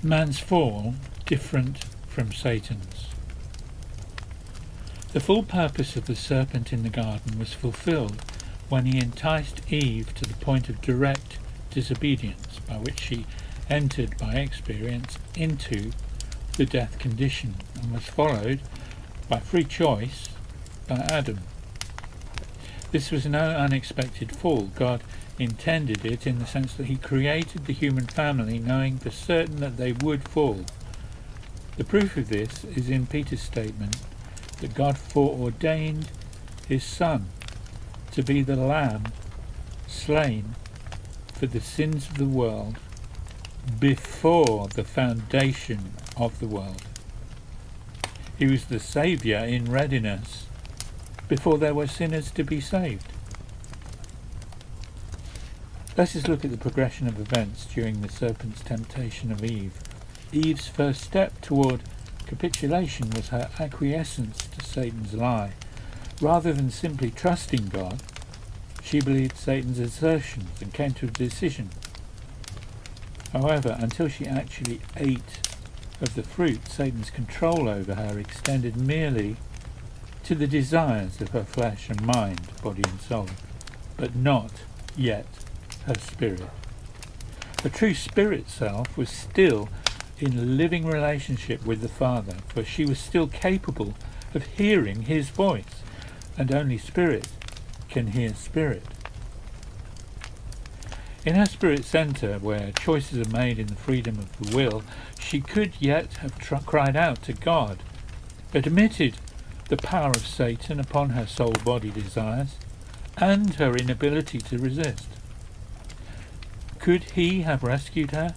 Man's fall different from Satan's. The full purpose of the serpent in the garden was fulfilled when he enticed Eve to the point of direct disobedience, by which she entered by experience into the death condition, and was followed by free choice by Adam. This was no unexpected fall. God intended it in the sense that he created the human family knowing for certain that they would fall. The proof of this is in Peter's statement that God foreordained his Son to be the Lamb slain for the sins of the world before the foundation of the world. He was the Saviour in readiness before there were sinners to be saved. Let us look at the progression of events during the serpent's temptation of Eve. Eve's first step toward capitulation was her acquiescence to Satan's lie. Rather than simply trusting God, she believed Satan's assertions and came to a decision. However, until she actually ate of the fruit, Satan's control over her extended merely to the desires of her flesh and mind, body and soul, but not yet her spirit. Her true spirit self was still in living relationship with the Father, for she was still capable of hearing his voice, and only spirit can hear spirit. In her spirit centre, where choices are made in the freedom of the will, she could yet have cried out to God, admitted the power of Satan upon her soul-body desires, and her inability to resist. Could he have rescued her?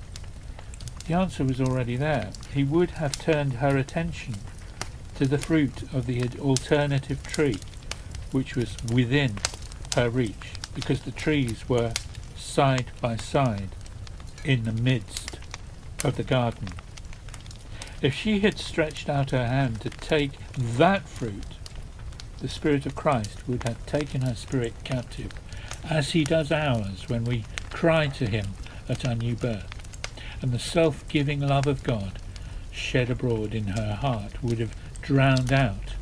The answer was already there. He would have turned her attention to the fruit of the alternative tree, which was within her reach, because the trees were side by side in the midst of the garden. If she had stretched out her hand to take that fruit, the Spirit of Christ would have taken her spirit captive, as he does ours when we cry to him at our new birth. And the self-giving love of God shed abroad in her heart would have drowned out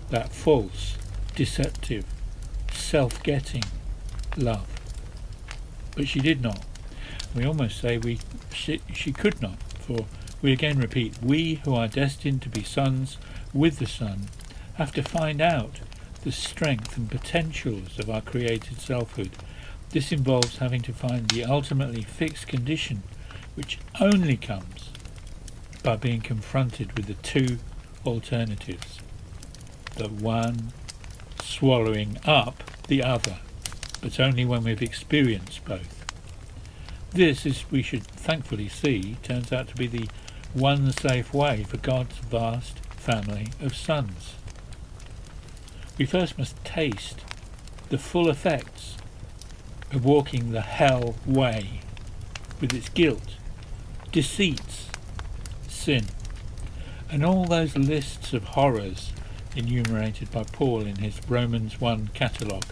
that false, deceptive, self-getting love. But she did not. We almost say she could not, for we again repeat, we who are destined to be sons with the Son have to find out the strength and potentials of our created selfhood. This involves having to find the ultimately fixed condition, which only comes by being confronted with the two alternatives, the one swallowing up the other, but only when we've experienced both. This, as we should thankfully see, turns out to be the one safe way for God's vast family of sons. We first must taste the full effects of walking the hell way, with its guilt, deceits, sin, and all those lists of horrors enumerated by Paul in his Romans 1 catalogue.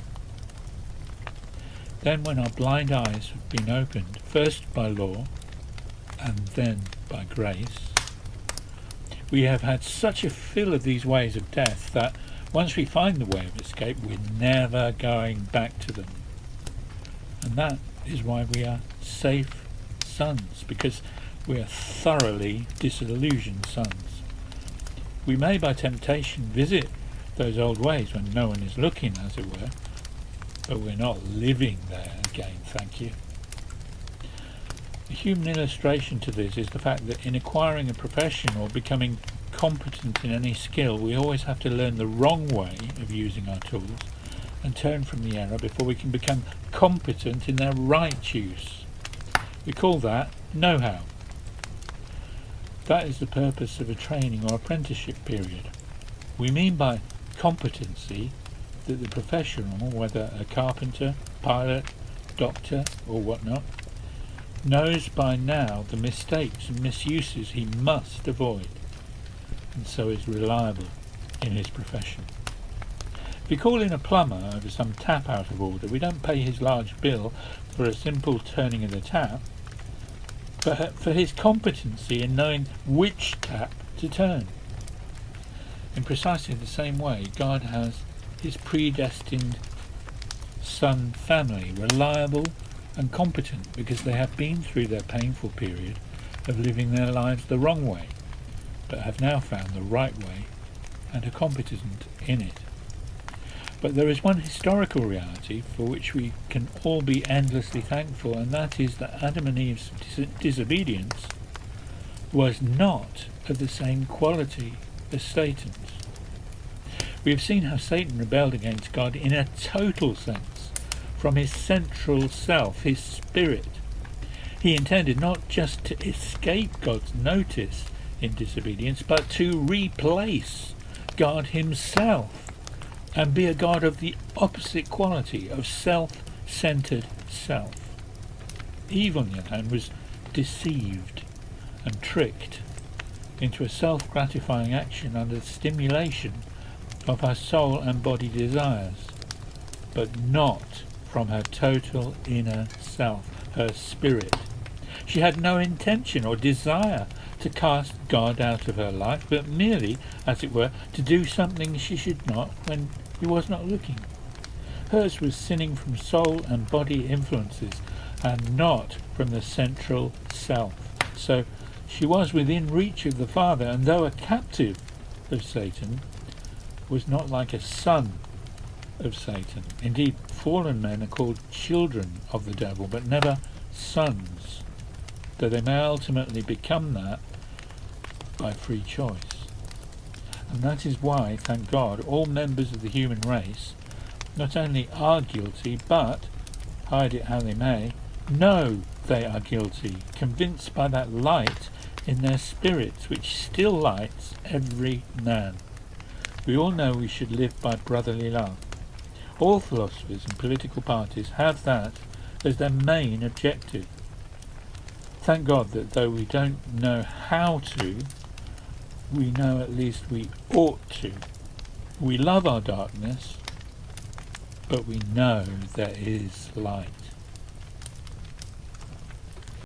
Then, when our blind eyes have been opened, first by law and then by grace, we have had such a fill of these ways of death that once we find the way of escape, we're never going back to them. And that is why we are safe sons, because we are thoroughly disillusioned sons. We may by temptation visit those old ways when no one is looking, as it were, but we're not living there again, thank you. A human illustration to this is the fact that in acquiring a profession or becoming competent in any skill, we always have to learn the wrong way of using our tools and turn from the error before we can become competent in their right use. We call that know-how. That is the purpose of a training or apprenticeship period. We mean by competency that the professional, whether a carpenter, pilot, doctor or whatnot, knows by now the mistakes and misuses he must avoid, and so is reliable in his profession. If we call in a plumber over some tap out of order, we don't pay his large bill for a simple turning of the tap. for his competency in knowing which tap to turn. In precisely the same way, God has his predestined son family, reliable and competent because they have been through their painful period of living their lives the wrong way, but have now found the right way and are competent in it. But there is one historical reality for which we can all be endlessly thankful, and that is that Adam and Eve's disobedience was not of the same quality as Satan's. We have seen how Satan rebelled against God in a total sense, from his central self, his spirit. He intended not just to escape God's notice in disobedience, but to replace God himself and be a God of the opposite quality of self-centered self. Eve, on the other hand, was deceived and tricked into a self-gratifying action under the stimulation of her soul and body desires, but not from her total inner self, her spirit. She had no intention or desire to cast God out of her life, but merely, as it were, to do something she should not when he was not looking. Hers was sinning from soul and body influences, and not from the central self. So she was within reach of the Father, and though a captive of Satan, was not like a son of Satan. Indeed, fallen men are called children of the devil, but never sons, though they may ultimately become that by free choice. And that is why, thank God, all members of the human race not only are guilty, but, hide it how they may, know they are guilty, convinced by that light in their spirits which still lights every man. We all know we should live by brotherly love. All philosophers and political parties have that as their main objective. Thank God that though we don't know how to, we know at least we ought to. We love our darkness, but we know there is light.